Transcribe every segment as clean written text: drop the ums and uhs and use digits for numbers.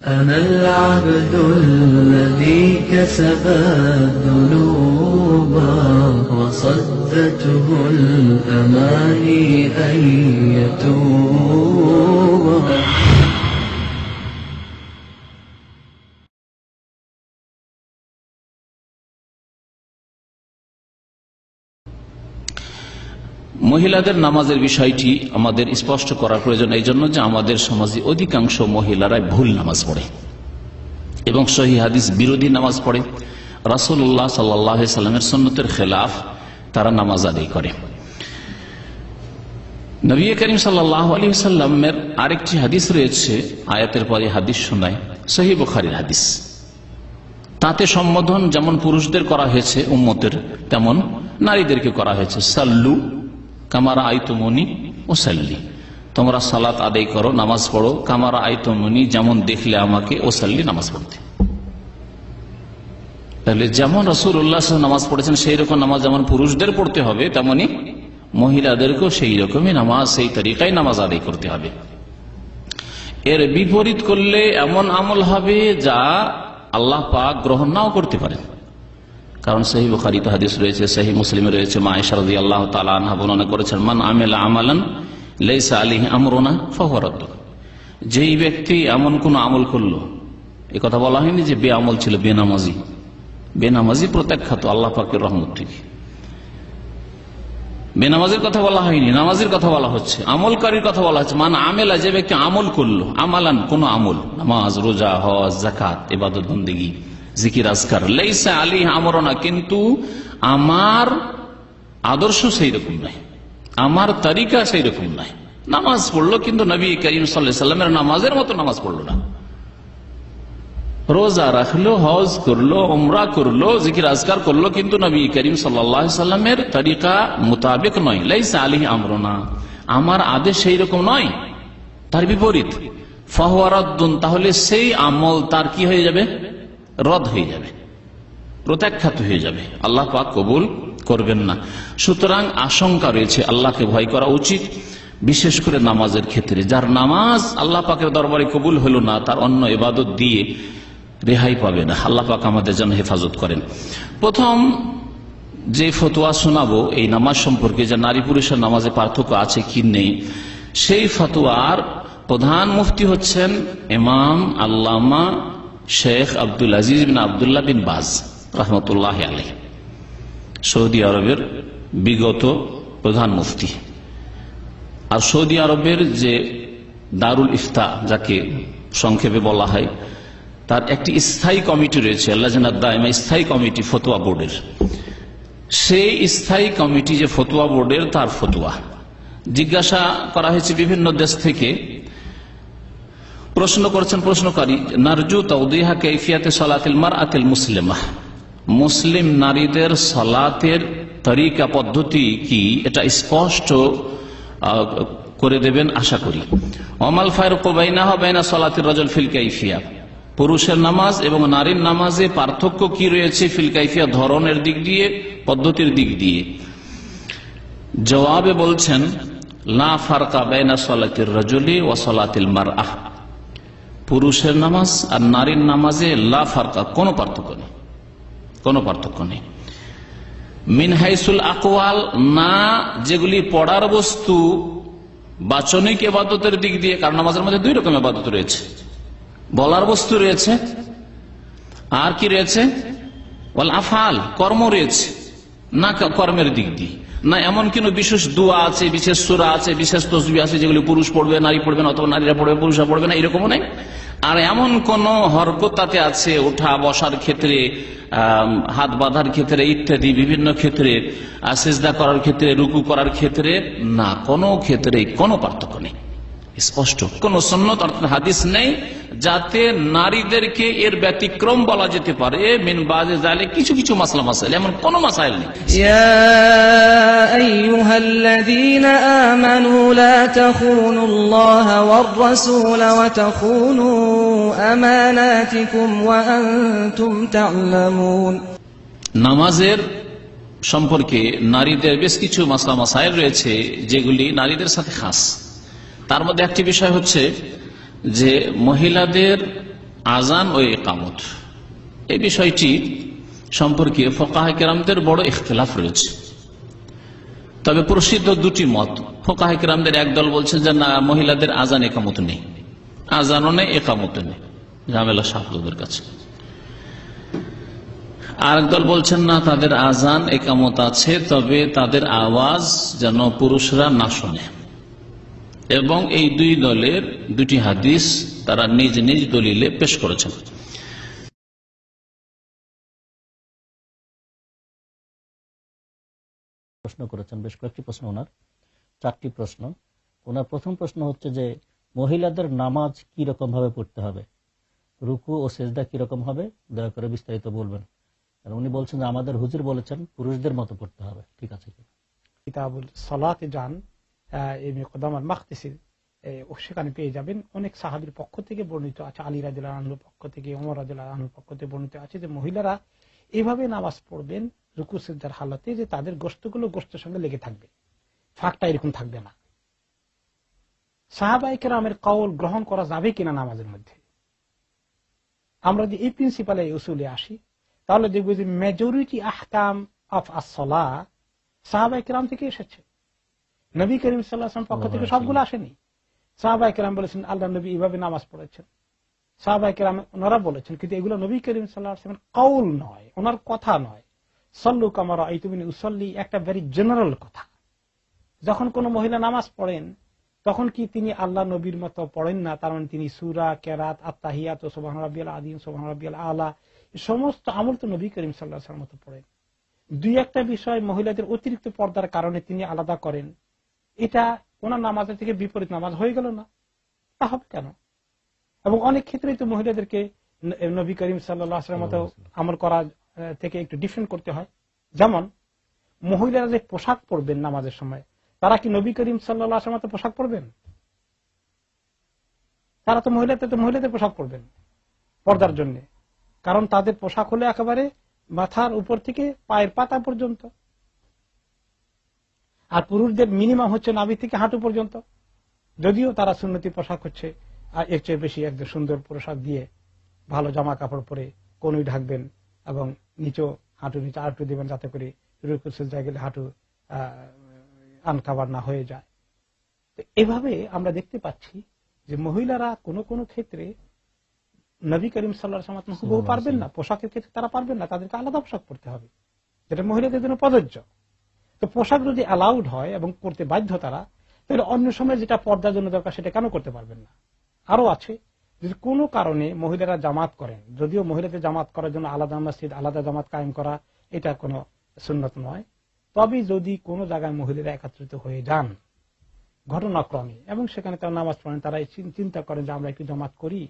أنا العبد الذي كسب الذنوب وصدته الأماني أن يتوب মহিলাদের নামাজের বিষয়টি আমাদের স্পষ্ট করার প্রয়োজন এই জন্য যে আমাদের সমাজে অধিকাংশ মহিলারাই ভুল নামাজ পড়ে এবং সহিহ হাদিস বিরোধী নামাজ পড়ে। রাসূলুল্লাহ সাল্লাল্লাহু আলাইহি সাল্লামের সুন্নতের খেলাফ তারা নামাজ আদায় করে। নবী করিম সাল্লাল্লাহু আলাইহি সাল্লামের আরেকটি হাদিস রয়েছে, আয়াতের পরে হাদিস শোনায়, সহিহ বুখারীর হাদিস। তাতে সম্বোধন যেমন পুরুষদের করা হয়েছে উম্মতের, তেমন নারীদেরকে করা হয়েছে। সাল্লু কামারা আইতুমুনি ও সাল্লি, তোমরা সালাত আদায় করো, নামাজ পড়ো, কামারা আইতুমুনি যেমন দেখলে আমাকে, ও সাল্লি নামাজ পড়তে। তাহলে যেমন রাসূলুল্লাহ নামাজ পড়েছেন সেই রকম নামাজ যেমন পুরুষদের পড়তে হবে, তেমনি মহিলাদেরকেও সেই রকমই নামাজ, সেই তরিকায় নামাজ আদায় করতে হবে। এর বিপরীত করলে এমন আমল হবে যা আল্লাহ পাক গ্রহণ নাও করতে পারেন। কারণ সহিহ বুখারীতে হাদিস রয়েছে, সহিহ মুসলিমে রয়েছে, মা আয়েশা রাদিয়াল্লাহু তাআলা আনহা বর্ণনা করেছেন, মান আমিলা আমালান লাইসা আলাইহি আমরুনা ফাহুয়া রাদ্দ। যেই ব্যক্তি এমন কোন আমল করলো, এই কথা বলা হয়নি যে বেআমল ছিল, বেনামাজি, বেনামাজি প্রত্যাখ্যাত আল্লাহ পাকের রহমত থেকে। বেনামাজির কথা বলা হয়নি, নামাজের কথা বলা হচ্ছে, আমলকারীর কথা বলা হচ্ছে। মান আমেলা, যে ব্যক্তি আমল করলো, আমালান কোন আমল, নামাজ, রোজা, হজ, যাকাত, ইবাদত বন্দেগী, জিকির আজকার, লাইসা আলাইহি আমরুনা, কিন্তু আমার আদর্শ সেই রকম নাই, আমার তরিকা সেই রকম নাই। নামাজ পড়লো কিন্তু নবী করিম সাল্লাল্লাহু আলাইহি সাল্লামের নামাজের মতো নামাজ পড়লো না। রোজা রাখলো, হজ করলো, উমরা করলো, জিকির আজকার করলো, কিন্তু নবী করিম সাল্লাল্লাহু আলাইহি সাল্লামের তরিকা মোতাবেক নয়। লাইসা আলাইহি আমরুনা, আমার আদেশ সেই রকম নয়, তার বিপরীত। ফাহুয়া রাদ্দুন, তাহলে সেই আমল তার কি হয়ে যাবে? রদ হয়ে যাবে, প্রত্যাখ্যাত হয়ে যাবে, আল্লাহ পাক কবুল করবেন না। সুতরাং আশঙ্কা রয়েছে, আল্লাহকে ভয় করা উচিত, বিশেষ করে নামাজের ক্ষেত্রে। যার নামাজ আল্লাহ পাকের দরবারে কবুল হলো না, তার অন্য ইবাদত দিয়ে রেহাই পাবে না। আল্লাহ পাক আমাদের জন্য হেফাজত করেন। প্রথম যে ফতোয়া শোনাবো এই নামাজ সম্পর্কে, যে নারী পুরুষের নামাজে পার্থক্য আছে কি নেই, সেই ফতোয়ার প্রধান মুফতি হচ্ছেন ইমাম আল্লামা শেখ আব্দুল আজিজ বিন আব্দুল্লাহ বিন বাজ রহমতুল্লাহ আলাইহি, সৌদি আরবের বিগত প্রধান মুফতি। আর সৌদি আরবের যে দারুল ইফতা যাকে সংক্ষেপে বলা হয়, তার একটি স্থায়ী কমিটি রয়েছে, লাজনা দায়মা, স্থায়ী কমিটি ফতোয়া বোর্ডের। সেই স্থায়ী কমিটি যে ফতোয়া বোর্ডের, তার ফতোয়া জিজ্ঞাসা করা হয়েছে বিভিন্ন দেশ থেকে। প্রশ্ন করেছেন প্রশ্নকারী, নারজু তাওদিহা কাইফিয়াতে সালাতিল মারআতিল মুসলিমাহ, মুসলিম নারীদের সালাতের তরিকা পদ্ধতি কি, এটা স্পষ্ট করে দেবেন আশা করি। ওমাল ফারকু বাইনাহা বাইনা সালাতির রাজুল ফিল কাইফিয়া, পুরুষের নামাজ এবং নারীর নামাজে পার্থক্য কি রয়েছে, ফিল কাইফিয়া ধরনের দিক দিয়ে, পদ্ধতির দিক দিয়ে। জবাবে বলছেন, লা ফারকা বাইনা সালাতির রাজুলি ওয়া সালাতিল মারআহ, পুরুষের নামাজ আর নারীর নামাজে লা ফারকা, কোনো পার্থক্য নেই, কোনো পার্থক্য নেই। মিন হাইসুল আকওয়াল, না যেগুলি পড়ার বস্তু, বাচনিক ইবাদতের দিক দিয়ে, কারণ নামাজের মধ্যে দুই রকম ইবাদত রয়েছে, বলার বস্তু রয়েছে আর কি রয়েছে, ওয়াল আফআল, কর্ম রয়েছে। না কর্মের দিক দিয়ে, না এমন কোন বিশেষ দোয়া আছে, বিশেষ সূরা আছে, বিশেষ তাসবিহ আছে যেগুলি পুরুষ পড়বে, নারী পড়বে না, অথবা নারীরা পড়বে, পুরুষরা পড়বে না, এরকমও নেই। আর এমন কোন হরকত তাতে আছে, ওঠা বসার ক্ষেত্রে, হাত বাঁধার ক্ষেত্রে ইত্যাদি বিভিন্ন ক্ষেত্রে, সিজদা করার ক্ষেত্রে, রুকু করার ক্ষেত্রে, না কোনো ক্ষেত্রে কোনো পার্থক্য নেই, স্পষ্ট কোন সুন্নত অর্থাৎ হাদিস নেই যাতে নারীদেরকে এর ব্যতিক্রম বলা যেতে পারে। মিন বাযে যালিক, কিছু কিছু মাসলা মাসাইল, এমন কোন মাসাইল নেই। ইয়া আইয়ুহাল্লাযীনা আমানু লা তাখুনুল্লাহা ওয়ার রাসূল ওয়া তাখুনু আমানাতিকুম ওয়া আনতুম তা'লামুন। নামাজের সম্পর্কে নারীদের বেশ কিছু মাসলা মাসাইল রয়েছে যেগুলি নারীদের সাথে খাস। তার মধ্যে একটি বিষয় হচ্ছে যে মহিলাদের আজান ও ইকামত, এই বিষয়টি সম্পর্কে ফুকাহায়ে কেরামদের বড় ইখতিলাফ রয়েছে। তবে প্রসিদ্ধ দুটি মত। ফুকাহায়ে কেরামদের একদল বলছে যে না, মহিলাদের আজান একামত নেই, আজানও নেই একামত নেই, ঝামেলা সাফদের কাছে। আর একদল বলছেন না, তাদের আজান একামত আছে, তবে তাদের আওয়াজ যেন পুরুষরা না শোনে। এবং এই দুই দলের দুটি হাদিস তারা নিজ নিজ দলিলে পেশ করেছেন। প্রশ্ন করেছেন, বেশ কয়েকটি প্রশ্ন, ওনার 4টি প্রশ্ন। ওনার প্রথম প্রশ্ন হচ্ছে যে মহিলাদের নামাজ কি রকম ভাবে পড়তে হবে, রুকু ও সেজদা কি রকম হবে, দয়া করে বিস্তারিত বলবেন। আর উনি বলছেন যে আমাদের হুজুর বলেছেন পুরুষদের মতো পড়তে হবে, ঠিক আছে কি? কিতাবুল সালাতে যান, ইবনে কুদামার মাকদিসির, সেখানে পেয়ে যাবেন অনেক সাহাবীর পক্ষ থেকে বর্ণিত আছে, আলী রাদিয়াল্লাহু আনহুর পক্ষ থেকে, ওমর রাদিয়াল্লাহু আনহুর পক্ষ থেকে বর্ণিত আছে যে মহিলারা এভাবে নামাজ পড়বেন রুকু সিজদার হালাতে যে তাদের গোশতগুলো গোশতের সঙ্গে লেগে থাকবে, ফাঁকটা এরকম থাকবে না। সাহাবায়ে কেরামের কওল গ্রহণ করা যাবে কিনা নামাজের মধ্যে, আমরা যদি এই প্রিন্সিপালে উসুলে আসি তাহলে দেখব যে মেজরিটি আহকাম অফ আস-সালাহ সাহাবায়ে কেরাম থেকে এসেছে, নবী করিম সাল্লাল্লাহু আলাইহি ওয়াসাল্লাম পক্ষ থেকে সবগুলো আসেনি। সাহাবায়ে কেরাম বলেছেন আল্লাহ নবী এইভাবে নামাজ পড়েছেন, সাহাবায়ে কেরাম ওনারা বলেছেন, কিন্তু এগুলো নবী করিম সাল্লাল্লাহু আলাইহি ওয়াসাল্লামের কওল নয়, ওনার কথা নয়। সাল্লু কামা রাআইতুমুনি উসাল্লি একটা ভেরি জেনারেল কথা। যখন কোন মহিলা নামাজ পড়েন তখন কি তিনি আল্লাহ নবীর মতো পড়েন না? তার মানে তিনি সূরা, কেরাত, আত-তাহিয়াত, সুবহান রাব্বিয়াল আযীম, সুবহান রাব্বিয়াল আলা সমস্ত আমল তো নবী করিম সাল্লাল্লাহু আলাইহি ওয়াসাল্লাম মতো পড়েন। দুই একটা বিষয় মহিলাদের অতিরিক্ত পর্দার কারণে তিনি আলাদা করেন, এটা ওনার নামাজের থেকে বিপরীত নামাজ হয়ে গেল না? তা হবে কেন? এবং অনেক ক্ষেত্রেই তো মহিলাদেরকে নবী করিম সাল্লাল্লাহু আলাইহি ওয়াসাল্লাম মতো আমল করা থেকে একটু ডিফারেন্ট করতে হয়। যেমন মহিলারা যে পোশাক পরবেন নামাজের সময়, তারা কি নবী করিম সাল্লাল্লাহু আলাইহি ওয়াসাল্লাম মতো পোশাক পরবেন? তারা তো মহিলাদের পোশাক পরবেন পর্দার জন্য, কারণ তাদের পোশাক হলে একেবারে মাথার উপর থেকে পায়ের পাতা পর্যন্ত, আর পুরুষদের মিনিমাম হচ্ছে নাভি থেকে হাঁটু পর্যন্ত। যদিও তারা সুন্নতি পোশাক হচ্ছে এর চেয়ে বেশি একদম সুন্দর পোশাক দিয়ে ভালো জামা কাপড় পরে কোনই ঢাকবেন এবং নিচেও হাঁটু নিচে আঁটু দিবেন যাতে করে রুকু সিজদায় গেলে হাঁটু আনকাভার না হয়ে যায়। তো এভাবে আমরা দেখতে পাচ্ছি যে মহিলারা কোন কোন ক্ষেত্রে নবী করিম সাল্লাল্লাহু আলাইহি ওয়াসাল্লাম হুবহু পারবেন না, পোশাকের ক্ষেত্রে তারা পারবেন না, তাদেরকে আলাদা পোশাক পরতে হবে যেটা মহিলাদের জন্য প্রযোজ্য। তো পোশাক যদি অ্যালাউড হয় এবং করতে বাধ্য তারা, তাহলে অন্য সময় যেটা পর্দার জন্য দরকার সেটা কেন করতে পারবেন না? আরো আছে, যদি কোনো কারণে মহিলারা জামাত করেন, যদিও মহিলাদের জামাত করার জন্য আলাদা মসজিদ আলাদা জামাত কায়েম করা এটা কোনো সুন্নত নয়, তবে যদি কোনো জায়গায় মহিলারা একত্রিত হয়ে যান ঘটনাক্রমে এবং সেখানে তারা নামাজ পড়েন, তারা চিন্তা করেন যে আমরা একটু জামাত করি,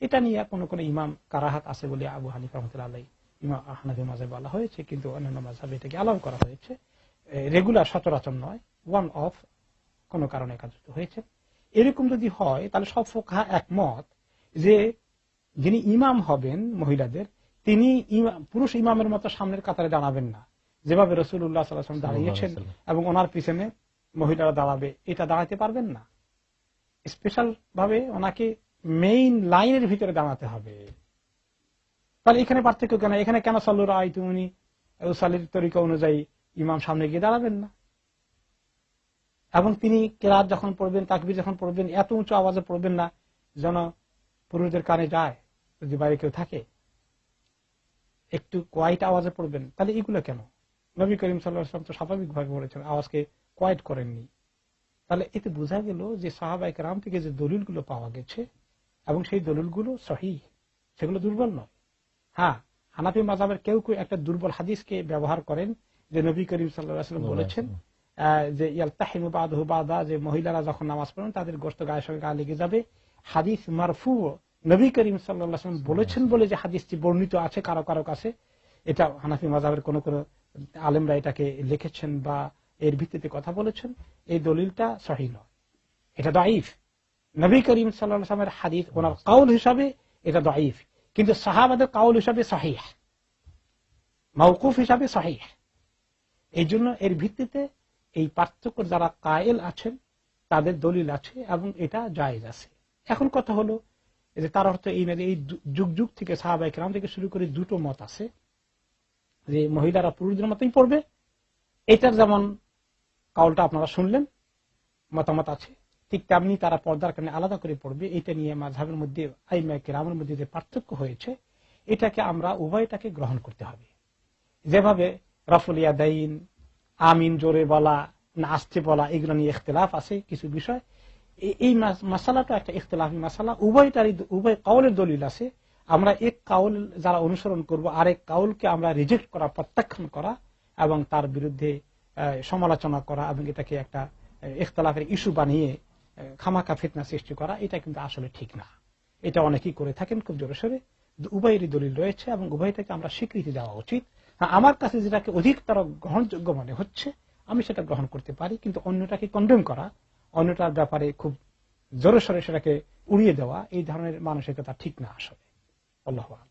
এটা নিয়ে কোনো কোনো ইমাম কারাহাত আছে বলে আবু হানিফা রাহমাতুল্লাহ আলাইহি, ইমাম হানাফি মাযহাবে বলা হয়েছে, কিন্তু অন্যান্য মাযহাবে এটাকে অ্যালাউ করা হয়েছে, রেগুলার সচরাচর নয়, ওয়ান অফ কোন কারণে একত্রিত হয়েছে। এরকম যদি হয় তাহলে সব ফুকাহা একমত যে যিনি ইমাম হবেন মহিলাদের, তিনি পুরুষ ইমামের মতো সামনের কাতারে দাঁড়াবেন না, যেভাবে রাসূলুল্লাহ সাল্লাল্লাহু আলাইহি ওয়াসাল্লাম দাঁড়িয়েছেন এবং ওনার পিছনে মহিলারা দাঁড়াবে, এটা দাঁড়াতে পারবেন না। স্পেশাল ভাবে ওনাকে মেইন লাইনের ভিতরে দাঁড়াতে হবে। তাহলে এখানে পার্থক্য কেন? এখানে কেন সাল্লু রাআইতুমুনি উসাল্লির তরিকা অনুযায়ী ইমাম সামনে গিয়ে দাঁড়াবেন না? এবং তিনি কেরাত যখন পড়বেন, তাকবীর যখন পড়বেন, এত উঁচু আওয়াজে পড়বেন না যেন পুরুষদের কানে যায়, যদি বাইরে কেউ থাকে, একটু কোয়াইট আওয়াজে পড়বেন। তাহলে এগুলো কেন? নবী করিম সাল্লাল্লাহু আলাইহি ওয়াসাল্লাম তো স্বাভাবিকভাবে বলেছেন, আওয়াজকে কোয়াইট করেননি। তাহলে এতে বোঝা গেল যে সাহাবায়ে কেরাম থেকে যে দলিলগুলো পাওয়া গেছে এবং সেই দলিলগুলো সহিহ, সেগুলো দুর্বল নয়। হ্যাঁ, হানাফি মাযহাবের কেউ কেউ একটা দুর্বল হাদিসকে ব্যবহার করেন যে নবী করিম সাল্লাল্লাহু আলাইহি ওয়াসাল্লাম বলেছেন যে ইয়ালতাহিমু বাদুহু বাদা, যে মহিলারা যখন নামাজ পড়েন তাদের গোশত গায়ের সঙ্গে গায়ে লেগে যাবে। হাদিস মারফু, নবী করিম সাল্লাল্লাহু আলাইহি ওয়াসাল্লাম বলেছেন বলে যে হাদিসটি বর্ণিত আছে কারো কারো কাছে, এটা হানাফি মাযহাবের কোন কোন আলেমরা এটাকে লিখেছেন বা এর ভিত্তিতে কথা বলেছেন, এই দলিলটা সহিহ নয়, এটা দাঈফ। নবী করিম সাল্লাল্লাহু আলাইহি ওয়াসাল্লামের হাদিস ওনার কাউল হিসাবে এটা দাঈফ, কিন্তু সাহাবাদের কাউল হিসাবে সহিহ, মাওকুফ হিসাবে সহিহ। এই জন্য এর ভিত্তিতে এই পার্থক্য যারা কায়েল আছেন তাদের দলিল আছে এবং এটা জায়েজ আছে। এখন কথা হলো এই যে তার অর্থ এই না যে এই যুগ যুগ থেকে সাহাবায়ে কেরাম থেকে শুরু করে দুটো মত আছে যে মহিলারা পুরুষদের মতই পড়বে। এটার যেমন কাউলটা আপনারা শুনলেন, মতামত আছে, ঠিক তেমনি তারা পর্দার কারণে আলাদা করে পড়বে। এটা নিয়ে মাযহাবের মধ্যে আইমায়ে কেরামের মধ্যে যে পার্থক্য হয়েছে, এটাকে আমরা উভয়টাকে গ্রহণ করতে হবে। যেভাবে রাফুল ইয়াদাইন, আমিন জোরে বলা না আস্তে বলা, এগুলো নিয়ে ইখতিলাফ আছে কিছু বিষয়। এই মাসালাটা একটা ইখতিলাফি মাসালা, উভয় কাউলের দলিল আছে। আমরা এক কাউল যারা অনুসরণ করব, আরেক কাউলকে আমরা রিজেক্ট করা, প্রত্যাখ্যান করা এবং তার বিরুদ্ধে সমালোচনা করা এবং এটাকে একটা ইখতিলাফের ইস্যু বানিয়ে খামাখা ফিতনা সৃষ্টি করা, এটা কিন্তু আসলে ঠিক না। এটা অনেকেই করে থাকেন খুব জোরে সোরে। উভয়েরই দলিল রয়েছে এবং উভয়টাকে আমরা স্বীকৃতি দেওয়া উচিত। আমার কাছে যেটাকে অধিকতর গ্রহণযোগ্য মনে হচ্ছে আমি সেটা গ্রহণ করতে পারি, কিন্তু অন্যটাকে কন্ডেম করা, অন্যটার ব্যাপারে খুব জোরে সোরে সেটাকে উড়িয়ে দেওয়া, এই ধরনের মানসিকতা ঠিক না আসলে। আল্লাহু আকবার।